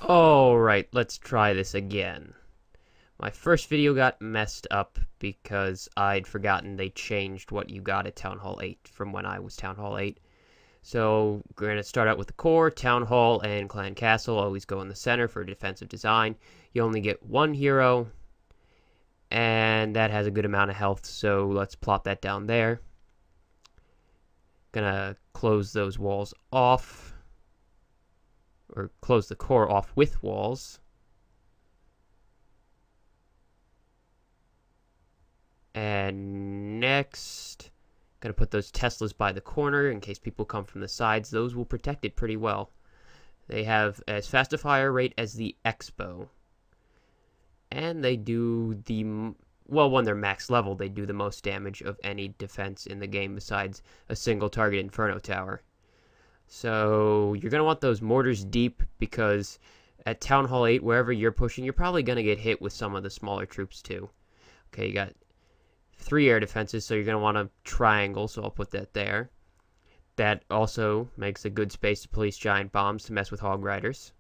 Alright, let's try this again. My first video got messed up because I'd forgotten they changed what you got at Townhall 8 from when I was Townhall 8. So, we're going to start out with the core. Townhall and Clan Castle always go in the center for defensive design. You only get one hero, and that has a good amount of health, so let's plop that down there. Gonna close those walls off, or close the core off with walls. And next, gonna put those Teslas by the corner in case people come from the sides. Those will protect it pretty well. They have as fast a fire rate as the Expo. And they do the, well, when they're max level, they do the most damage of any defense in the game besides a single target Inferno Tower. So you're going to want those mortars deep because at Townhall 8, wherever you're pushing, you're probably going to get hit with some of the smaller troops too. Okay, you got 3 air defenses, so you're going to want a triangle, so I'll put that there. That also makes a good space to place giant bombs to mess with hog riders.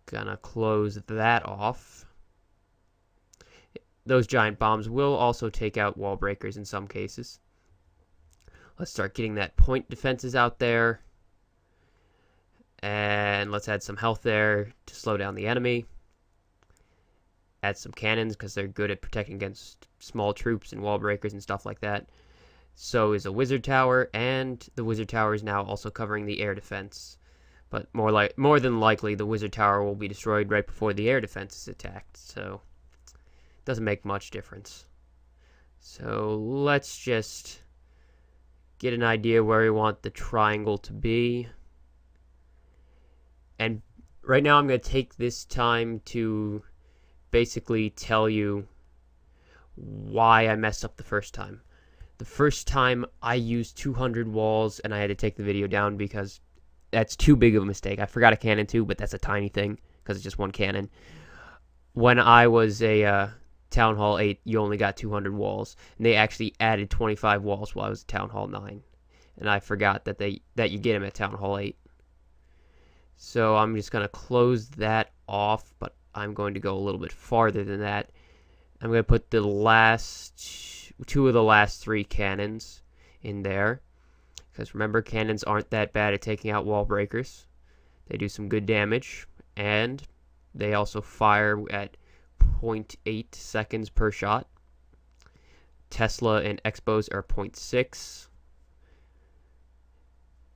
Gonna close that off. Those giant bombs will also take out wall breakers in some cases. Let's start getting that point defenses out there. And let's add some health there to slow down the enemy. Add some cannons because they're good at protecting against small troops and wall breakers and stuff like that. So is a wizard tower, and the wizard tower is now also covering the air defense. But more than likely, the wizard tower will be destroyed right before the air defense is attacked. So doesn't make much difference. So let's just get an idea where we want the triangle to be. And right now I'm going to take this time to basically tell you why I messed up the first time. The first time I used 200 walls and I had to take the video down because that's too big of a mistake. I forgot a cannon too, but that's a tiny thing because it's just one cannon. When I was a Townhall 8, you only got 200 walls, and they actually added 25 walls while I was at Townhall 9, and I forgot that you get them at Townhall 8. So I'm just going to close that off, but I'm going to go a little bit farther than that. I'm going to put the last 2 of the last 3 cannons in there, because remember, cannons aren't that bad at taking out wall breakers. They do some good damage, and they also fire at 0.8 seconds per shot. Tesla and Expos are 0.6.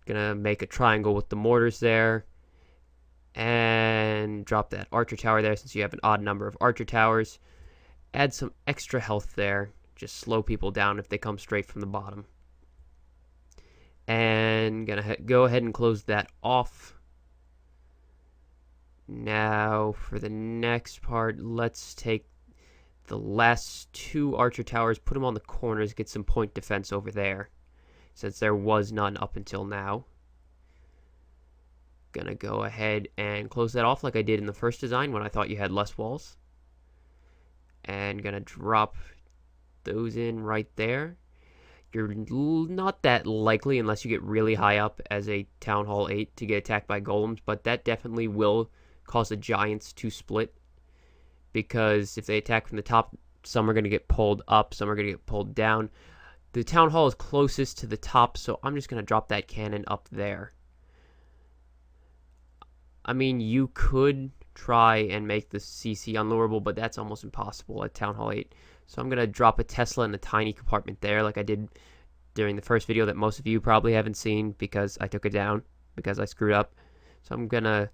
Gonna make a triangle with the mortars there, and drop that archer tower there since you have an odd number of archer towers. Add some extra health there, just slow people down if they come straight from the bottom. And gonna go ahead and close that off. Now for the next part, let's take the last 2 archer towers, put them on the corners, get some point defense over there, since there was none up until now. Gonna go ahead and close that off like I did in the first design when I thought you had less walls. And gonna drop those in right there. You're not that likely, unless you get really high up as a Townhall 8, to get attacked by golems, but that definitely will cause the giants to split, because if they attack from the top, some are going to get pulled up, some are going to get pulled down. The town hall is closest to the top, so I'm just going to drop that cannon up there. I mean, you could try and make the CC unlowerable, but that's almost impossible at Townhall 8. So I'm going to drop a Tesla in a tiny compartment there, like I did during the first video that most of you probably haven't seen because I took it down, because I screwed up. So I'm going to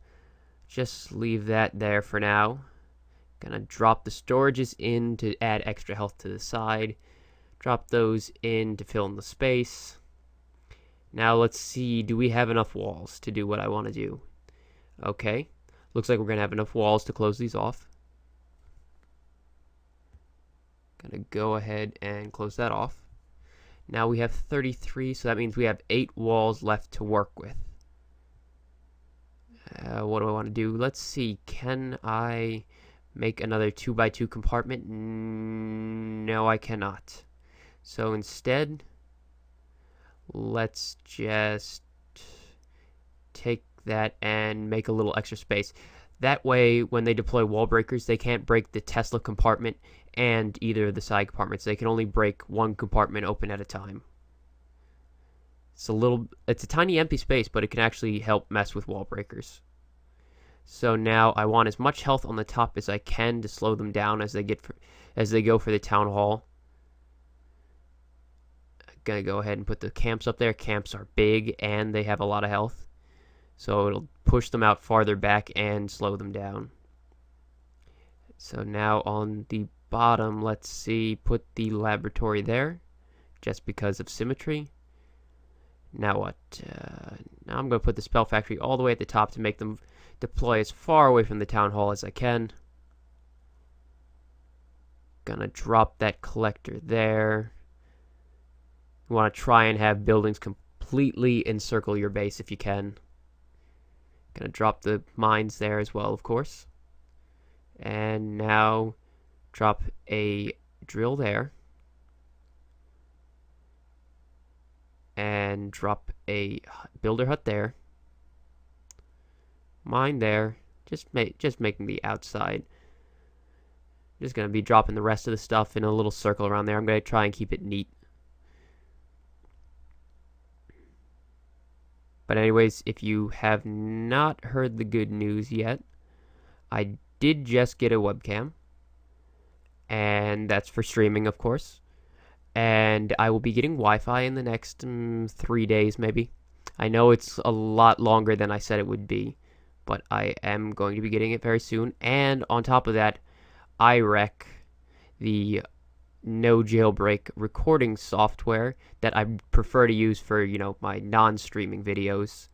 just leave that there for now. Gonna drop the storages in to add extra health to the side. Drop those in to fill in the space. Now let's see, do we have enough walls to do what I want to do? Okay, looks like we're gonna have enough walls to close these off. Gonna go ahead and close that off. Now we have 33, so that means we have 8 walls left to work with. What do I want to do? Let's see, can I make another 2x2 compartment? No, I cannot. So instead, let's just take that and make a little extra space. That way, when they deploy wall breakers, they can't break the Tesla compartment and either of the side compartments. They can only break one compartment open at a time. It's a tiny empty space, but it can actually help mess with wall breakers. So now I want as much health on the top as I can to slow them down as they go for the town hall. I'm gonna go ahead and put the camps up there. Camps are big and they have a lot of health, so it'll push them out farther back and slow them down. So now on the bottom, let's see, put the laboratory there, just because of symmetry. Now what? Now I'm going to put the spell factory all the way at the top to make them deploy as far away from the town hall as I can. Gonna drop that collector there. You want to try and have buildings completely encircle your base if you can. Gonna drop the mines there as well, of course. And now drop a drill there. And drop a builder hut there. Mine there. Just making the outside. Just gonna be dropping the rest of the stuff in a little circle around there. I'm gonna try and keep it neat. But anyways, if you have not heard the good news yet, I did just get a webcam. And that's for streaming, of course. And I will be getting Wi-Fi in the next 3 days, maybe. I know it's a lot longer than I said it would be, but I am going to be getting it very soon. And on top of that, iRec, the no jailbreak recording software that I prefer to use for, my non-streaming videos,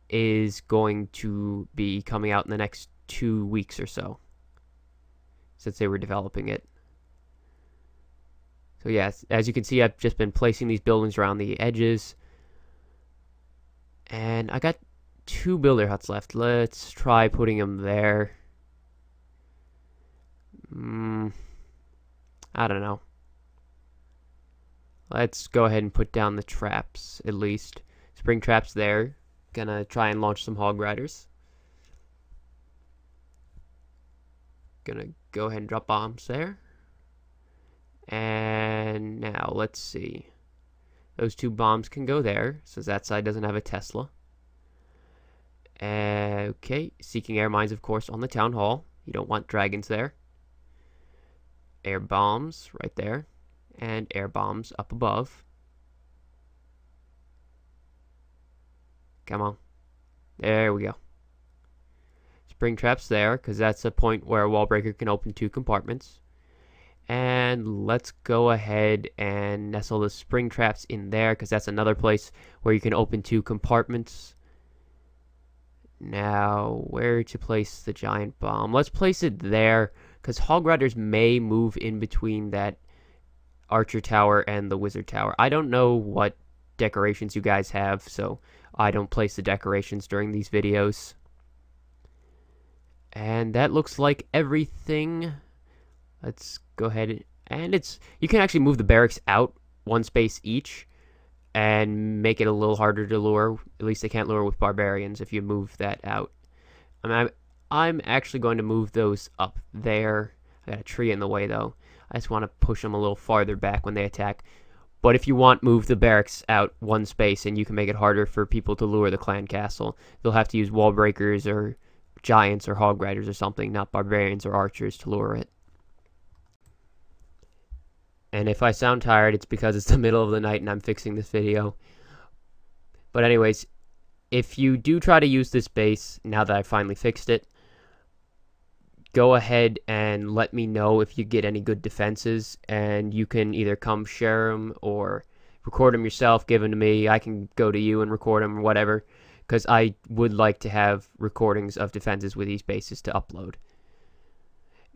is going to be coming out in the next 2 weeks or so, since they were developing it. So yes, as you can see, I've just been placing these buildings around the edges. And I got 2 builder huts left. Let's try putting them there. I don't know. Let's go ahead and put down the traps, at least. Spring traps there. Gonna try and launch some hog riders. Gonna go ahead and drop bombs there. And now, let's see. Those 2 bombs can go there, since that side doesn't have a Tesla. Okay, seeking air mines, of course, on the town hall. You don't want dragons there. Air bombs right there. And air bombs up above. Come on. There we go. Spring traps there, because that's a point where a wall breaker can open 2 compartments. And let's go ahead and nestle the spring traps in there, because that's another place where you can open 2 compartments. Now, where to place the giant bomb? Let's place it there, because hog riders may move in between that archer tower and the wizard tower. I don't know what decorations you guys have, so I don't place the decorations during these videos. And that looks like everything. Let's go ahead and you can actually move the barracks out 1 space each and make it a little harder to lure. At least they can't lure with barbarians if you move that out. I'm actually going to move those up there. I got a tree in the way though. I just want to push them a little farther back when they attack. But if you want, move the barracks out 1 space and you can make it harder for people to lure the clan castle. They'll have to use wall breakers or giants or hog riders or something, not barbarians or archers, to lure it. And if I sound tired, it's because it's the middle of the night and I'm fixing this video. But anyways, if you do try to use this base, now that I finally fixed it, go ahead and let me know if you get any good defenses, and you can either come share them or record them yourself, give them to me. I can go to you and record them or whatever, because I would like to have recordings of defenses with these bases to upload.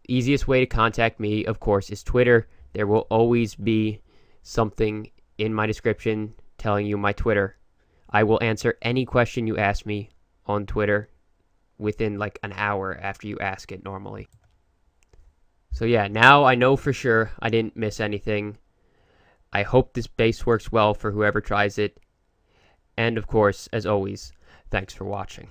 Easiest way to contact me, of course, is Twitter. There will always be something in my description telling you my Twitter. I will answer any question you ask me on Twitter within like an hour after you ask it normally. So yeah, now I know for sure I didn't miss anything. I hope this base works well for whoever tries it. And of course, as always, thanks for watching.